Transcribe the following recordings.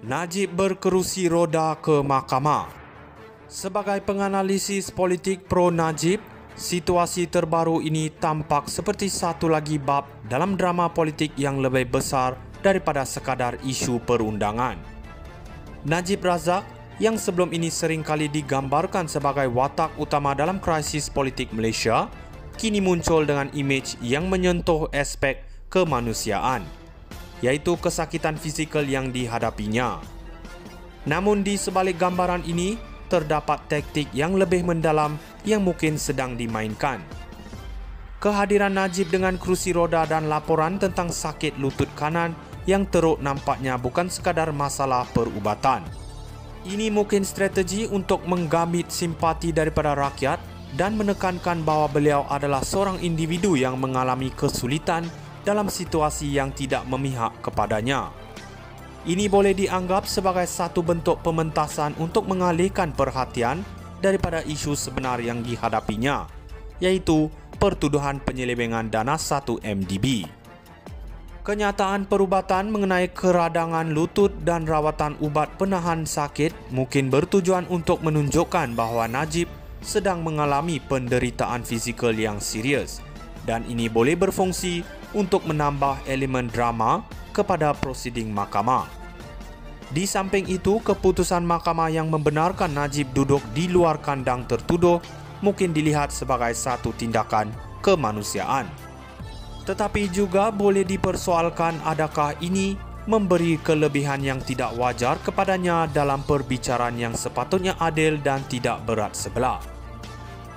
Najib berkerusi roda ke mahkamah. Sebagai penganalisis politik pro Najib, situasi terbaru ini tampak seperti satu lagi bab dalam drama politik yang lebih besar daripada sekadar isu perundangan. Najib Razak yang sebelum ini sering kali digambarkan sebagai watak utama dalam krisis politik Malaysia, kini muncul dengan imej yang menyentuh aspek kemanusiaan, iaitu kesakitan fizikal yang dihadapinya. Namun di sebalik gambaran ini, terdapat taktik yang lebih mendalam yang mungkin sedang dimainkan. Kehadiran Najib dengan kerusi roda dan laporan tentang sakit lutut kanan yang teruk nampaknya bukan sekadar masalah perubatan. Ini mungkin strategi untuk menggambit simpati daripada rakyat dan menekankan bahawa beliau adalah seorang individu yang mengalami kesulitan dalam situasi yang tidak memihak kepadanya. Ini boleh dianggap sebagai satu bentuk pementasan untuk mengalihkan perhatian daripada isu sebenar yang dihadapinya, iaitu pertuduhan penyelewengan dana 1 MDB. Kenyataan perubatan mengenai keradangan lutut dan rawatan ubat penahan sakit mungkin bertujuan untuk menunjukkan bahawa Najib sedang mengalami penderitaan fizikal yang serius, dan ini boleh berfungsi untuk menambah elemen drama kepada prosiding mahkamah. Di samping itu, keputusan mahkamah yang membenarkan Najib duduk di luar kandang tertuduh mungkin dilihat sebagai satu tindakan kemanusiaan. Tetapi juga boleh dipersoalkan adakah ini memberi kelebihan yang tidak wajar kepadanya dalam perbicaraan yang sepatutnya adil dan tidak berat sebelah.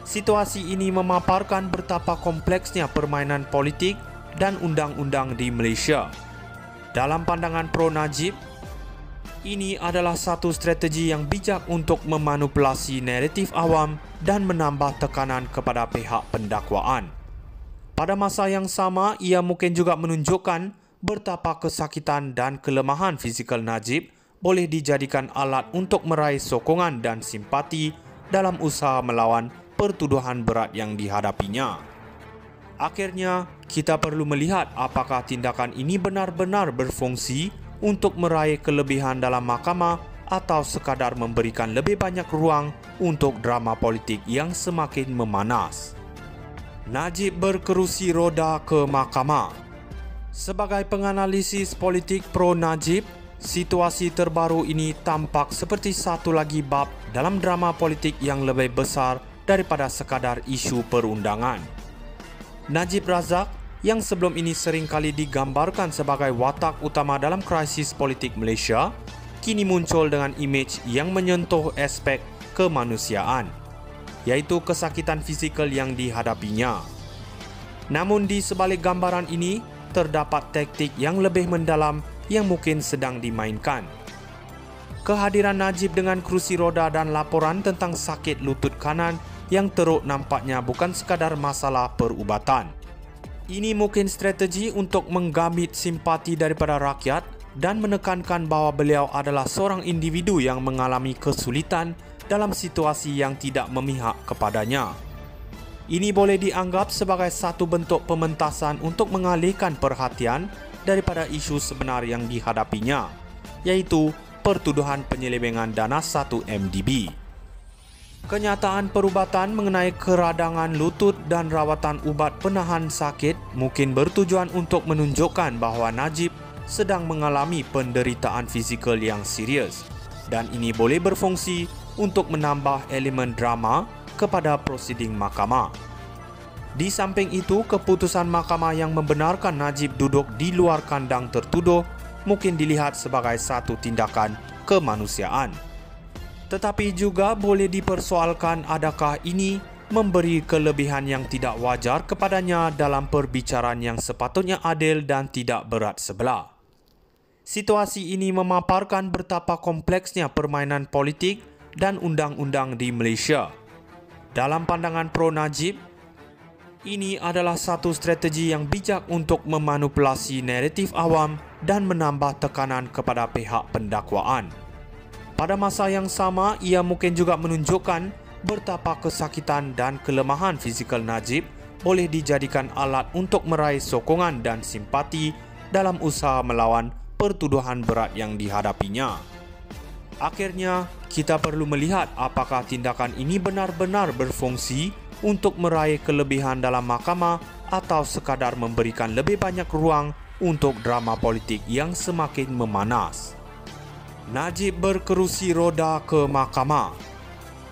Situasi ini memaparkan betapa kompleksnya permainan politik dan undang-undang di Malaysia. Dalam pandangan pro Najib, ini adalah satu strategi yang bijak untuk memanipulasi naratif awam dan menambah tekanan kepada pihak pendakwaan. Pada masa yang sama, ia mungkin juga menunjukkan betapa kesakitan dan kelemahan fizikal Najib boleh dijadikan alat untuk meraih sokongan dan simpati dalam usaha melawan pertuduhan berat yang dihadapinya. Akhirnya, kita perlu melihat apakah tindakan ini benar-benar berfungsi untuk meraih kelebihan dalam mahkamah atau sekadar memberikan lebih banyak ruang untuk drama politik yang semakin memanas. Najib berkerusi roda ke mahkamah. Sebagai penganalisis politik pro Najib, situasi terbaru ini tampak seperti satu lagi bab dalam drama politik yang lebih besar daripada sekadar isu perundangan. Najib Razak yang sebelum ini sering kali digambarkan sebagai watak utama dalam krisis politik Malaysia, kini muncul dengan imej yang menyentuh aspek kemanusiaan, iaitu kesakitan fizikal yang dihadapinya. Namun di sebalik gambaran ini, terdapat taktik yang lebih mendalam yang mungkin sedang dimainkan. Kehadiran Najib dengan kerusi roda dan laporan tentang sakit lutut kanan yang teruk nampaknya bukan sekadar masalah perubatan. Ini mungkin strategi untuk menggambit simpati daripada rakyat dan menekankan bahawa beliau adalah seorang individu yang mengalami kesulitan dalam situasi yang tidak memihak kepadanya. Ini boleh dianggap sebagai satu bentuk pementasan untuk mengalihkan perhatian daripada isu sebenar yang dihadapinya, iaitu pertuduhan penyelewengan dana 1 MDB. Kenyataan perubatan mengenai keradangan lutut dan rawatan ubat penahan sakit mungkin bertujuan untuk menunjukkan bahawa Najib sedang mengalami penderitaan fizikal yang serius, dan ini boleh berfungsi untuk menambah elemen drama kepada prosiding mahkamah. Di samping itu, keputusan mahkamah yang membenarkan Najib duduk di luar kandang tertuduh mungkin dilihat sebagai satu tindakan kemanusiaan. Tetapi juga boleh dipersoalkan adakah ini memberi kelebihan yang tidak wajar kepadanya dalam perbicaraan yang sepatutnya adil dan tidak berat sebelah. Situasi ini memaparkan betapa kompleksnya permainan politik dan undang-undang di Malaysia. Dalam pandangan pro Najib, ini adalah satu strategi yang bijak untuk memanipulasi naratif awam dan menambah tekanan kepada pihak pendakwaan. Pada masa yang sama, ia mungkin juga menunjukkan betapa kesakitan dan kelemahan fizikal Najib boleh dijadikan alat untuk meraih sokongan dan simpati dalam usaha melawan pertuduhan berat yang dihadapinya. Akhirnya, kita perlu melihat apakah tindakan ini benar-benar berfungsi untuk meraih kelebihan dalam mahkamah atau sekadar memberikan lebih banyak ruang untuk drama politik yang semakin memanas. Najib berkerusi roda ke mahkamah.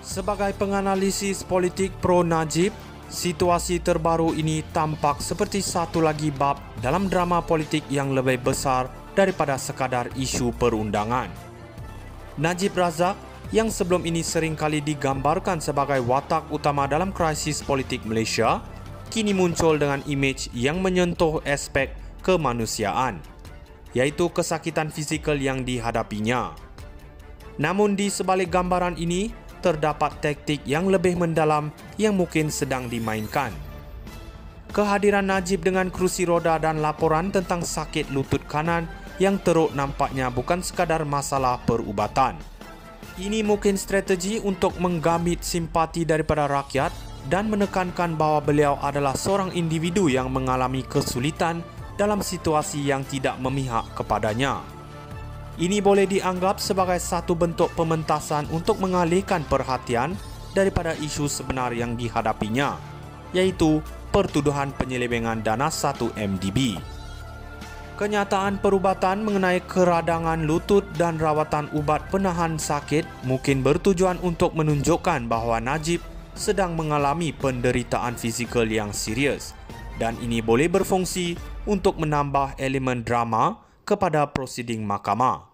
Sebagai penganalisis politik pro Najib, situasi terbaru ini tampak seperti satu lagi bab dalam drama politik yang lebih besar daripada sekadar isu perundangan. Najib Razak, yang sebelum ini seringkali digambarkan sebagai watak utama dalam krisis politik Malaysia, kini muncul dengan imej yang menyentuh aspek kemanusiaan, yaitu kesakitan fizikal yang dihadapinya. Namun di sebalik gambaran ini, terdapat taktik yang lebih mendalam yang mungkin sedang dimainkan. Kehadiran Najib dengan kerusi roda dan laporan tentang sakit lutut kanan yang teruk nampaknya bukan sekadar masalah perubatan. Ini mungkin strategi untuk menggambit simpati daripada rakyat dan menekankan bahawa beliau adalah seorang individu yang mengalami kesulitan dalam situasi yang tidak memihak kepadanya. Ini boleh dianggap sebagai satu bentuk pementasan untuk mengalihkan perhatian daripada isu sebenar yang dihadapinya, yaitu pertuduhan penyelewengan dana 1 MDB. Kenyataan perubatan mengenai keradangan lutut dan rawatan ubat penahan sakit mungkin bertujuan untuk menunjukkan bahawa Najib sedang mengalami penderitaan fizikal yang serius, dan ini boleh berfungsi untuk menambah elemen drama kepada prosiding mahkamah.